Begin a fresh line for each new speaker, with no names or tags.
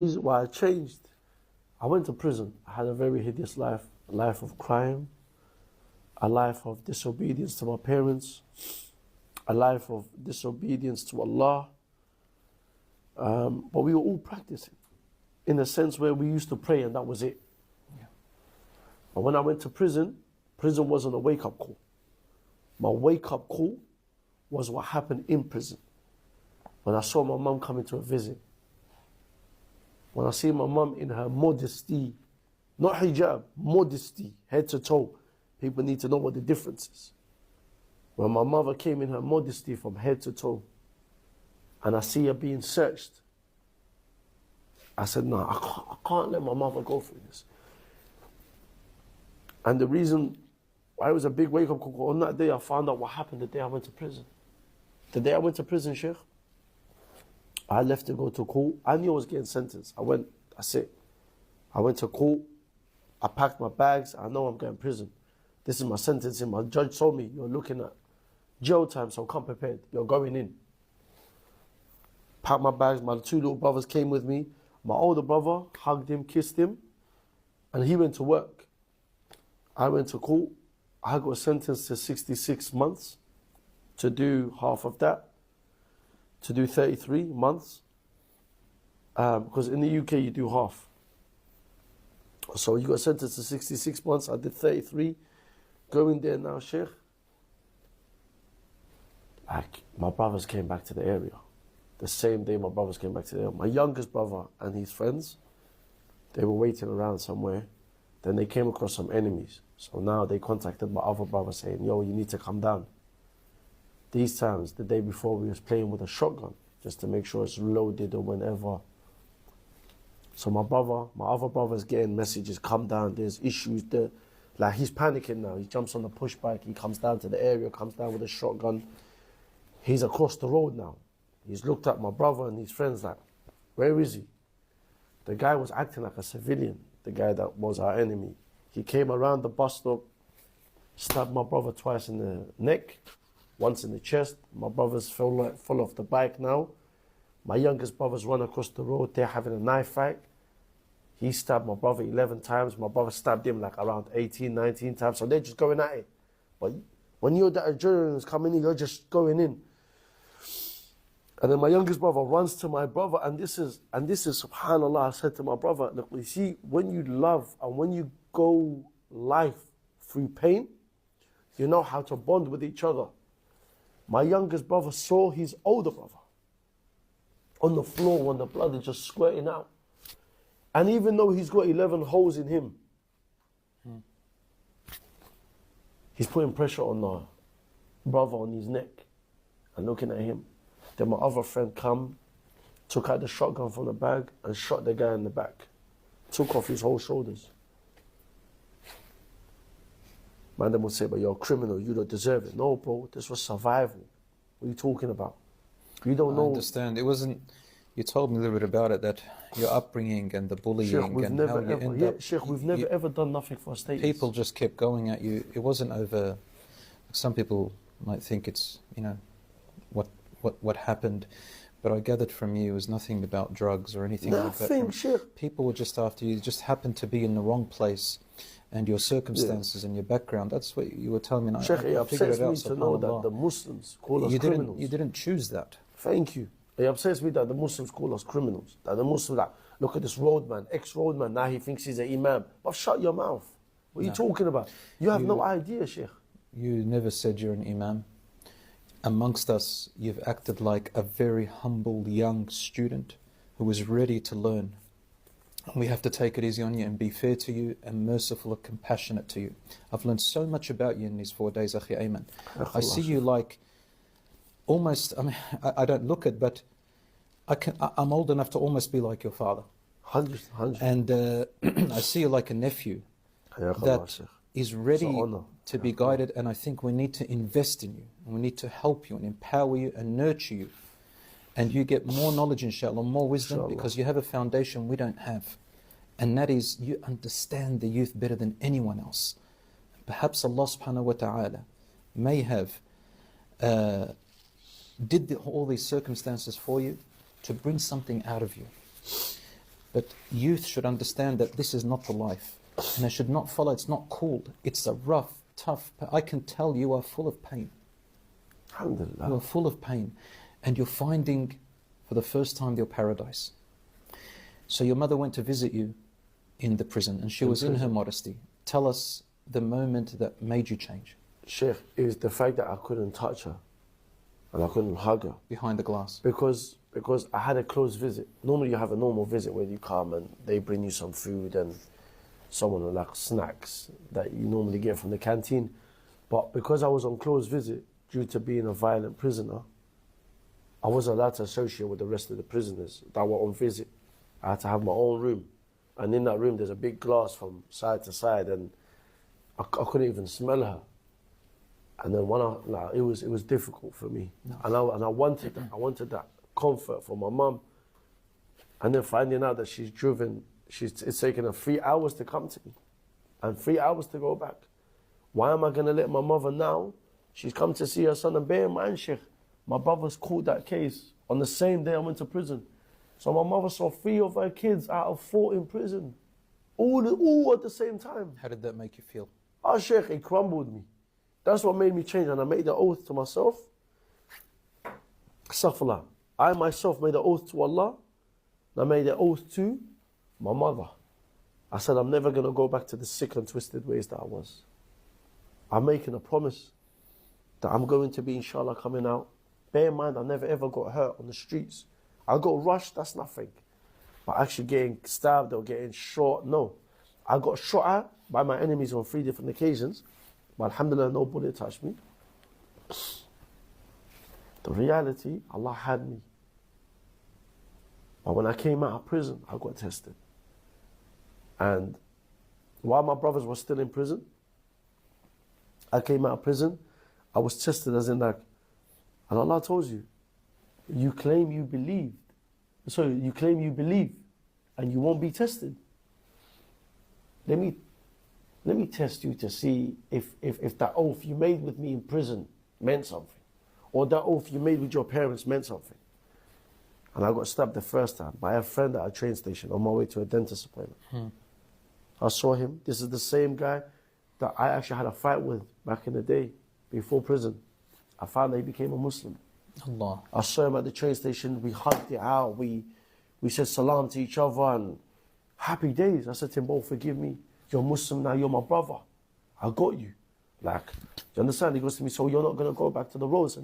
reason why I changed. I went to prison. I had a very hideous life, a life of crime, a life of disobedience to my parents, a life of disobedience to Allah. But we were all practicing in a sense where we used to pray and that was it. Yeah. But when I went to prison, prison wasn't a wake-up call. My wake-up call was what happened in prison. When I saw my mum coming to a visit, when I see my mum in her modesty, not hijab, modesty, head to toe, people need to know what the difference is. When my mother came in her modesty from head to toe, and I see her being searched, I said, no, I can't let my mother go through this. And the reason why it was a big wake-up call, on that day I found out what happened the day I went to prison. The day I went to prison, Sheikh, I left to go to court. I knew I was getting sentenced. I went, that's it. I went to court, I packed my bags, I know I'm going to prison. This is my sentencing. My judge told me, you're looking at jail time, so come prepared. You're going in. Packed my bags, my two little brothers came with me. My older brother hugged him, kissed him, and he went to work. I went to court. I got sentenced to 66 months to do half of that, to do 33 months, because in the UK you do half. So you got sentenced to 66 months, I did 33. Going there now, Sheikh, like my brothers came back to the area. The same day my brothers came back to the area. My youngest brother and his friends, they were waiting around somewhere. Then they came across some enemies. So now they contacted my other brother saying, yo, you need to come down. These times, the day before, we was playing with a shotgun just to make sure it's loaded or whenever. So my other brother's getting messages, come down, there's issues there. Like he's panicking now. He jumps on the push bike, he comes down to the area, comes down with a shotgun. He's across the road now. He's looked at my brother and his friends like, where is he? The guy was acting like a civilian, the guy that was our enemy. He came around the bus stop, stabbed my brother twice in the neck, once in the chest. My brothers fell off the bike now. My youngest brothers run across the road, they're having a knife fight. He stabbed my brother 11 times. My brother stabbed him like around 18, 19 times. So they're just going at it. But when you're that adrenaline is coming in, you're just going in. And then my youngest brother runs to my brother, and this is subhanAllah, I said to my brother, look, you see, when you love and when you go life through pain, you know how to bond with each other. My youngest brother saw his older brother on the floor when the blood is just squirting out. And even though he's got 11 holes in him, he's putting pressure on the brother on his neck and looking at him. Then my other friend took out the shotgun from the bag and shot the guy in the back. Took off his whole shoulders. Man, then would say, but you're a criminal, you don't deserve it. No, bro, this was survival. What are you talking about? You don't know.
I understand. It wasn't, you told me a little bit about it, that your upbringing and the bullying
Sheikh,
and how you end up.
Sheikh, we've never ever done nothing for status.
People just kept going at you. It wasn't over, some people might think it's, you know, what happened. But I gathered from you it was nothing about drugs or anything like that.
Nothing, Sheikh.
People were just after you, just happened to be in the wrong place, and your circumstances and your background. That's what you were telling me.
Sheikh, it upsets me to know that the Muslims call us criminals.
You didn't choose that.
Thank you. It upsets me that the Muslims call us criminals. That the Muslims like, look at this roadman, ex-roadman, now he thinks he's an imam. But shut your mouth. What are you talking about? You have no idea, Sheikh.
You never said you're an imam. Amongst us, you've acted like a very humble young student who was ready to learn. And we have to take it easy on you and be fair to you and merciful and compassionate to you. I've learned so much about you in these 4 days, Akhi Ayman. I see you like almost, I mean, I don't look it, but I'm old enough to almost be like your father.
100.
And I see you like a nephew that is ready to be guided, and I think we need to invest in you, and we need to help you and empower you and nurture you, and you get more knowledge, inshallah, more wisdom, because you have a foundation we don't have, and that is you understand the youth better than anyone else. Perhaps Allah subhanahu wa ta'ala may have did all these circumstances for you to bring something out of you. But youth should understand that this is not the life. And they should not follow. It's not cool. It's a rough, tough. I can tell you are full of pain.
Alhamdulillah.
You are full of pain. And you're finding for the first time your paradise. So your mother went to visit you in the prison, and she was in her modesty. Tell us the moment that made you change.
Sheikh, is the fact that I couldn't touch her and I couldn't hug her.
Behind the glass.
Because I had a close visit. Normally you have a normal visit where you come and they bring you some food and someone with like snacks that you normally get from the canteen. But because I was on close visit, due to being a violent prisoner, I wasn't allowed to associate with the rest of the prisoners that were on visit. I had to have my own room. And in that room, there's a big glass from side to side, and I couldn't even smell her. And then it was difficult for me. No. And I wanted that. I wanted that comfort for my mum. And then finding out that it's taken her 3 hours to come to me and 3 hours to go back. Why am I going to let my mother now? She's come to see her son, and bear in mind, Sheikh, my brother's caught that case on the same day I went to prison. So my mother saw 3 of her kids out of 4 in prison, all at the same time.
How did that make you feel?
Oh, Sheikh, it crumbled me. That's what made me change, and I made the oath to myself. Astaghfirullah. I myself made the oath to Allah, and I made the oath to my mother. I said, I'm never going to go back to the sick and twisted ways that I was. I'm making a promise that I'm going to be, inshallah, coming out. Bear in mind, I never ever got hurt on the streets. I got rushed, that's nothing. But actually getting stabbed or getting shot, no. I got shot at by my enemies on 3 different occasions, but alhamdulillah, no bullet touched me. The reality, Allah had me. But when I came out of prison, I got tested. And while my brothers were still in prison, I came out of prison, I was tested as in like, and Allah told you, you claim you believe and you won't be tested. Let me test you to see if that oath you made with me in prison meant something, or that oath you made with your parents meant something. And I got stabbed the first time by a friend at a train station on my way to a dentist appointment. I saw him. This is the same guy that I actually had a fight with back in the day, before prison. I found that he became a Muslim.
Allah.
I saw him at the train station. We hugged it out. We said salam to each other and happy days. I said to him, "Bro, forgive me. You're Muslim now. You're my brother. I got you." Like, do you understand? He goes to me, "So you're not going to go back to the roads?"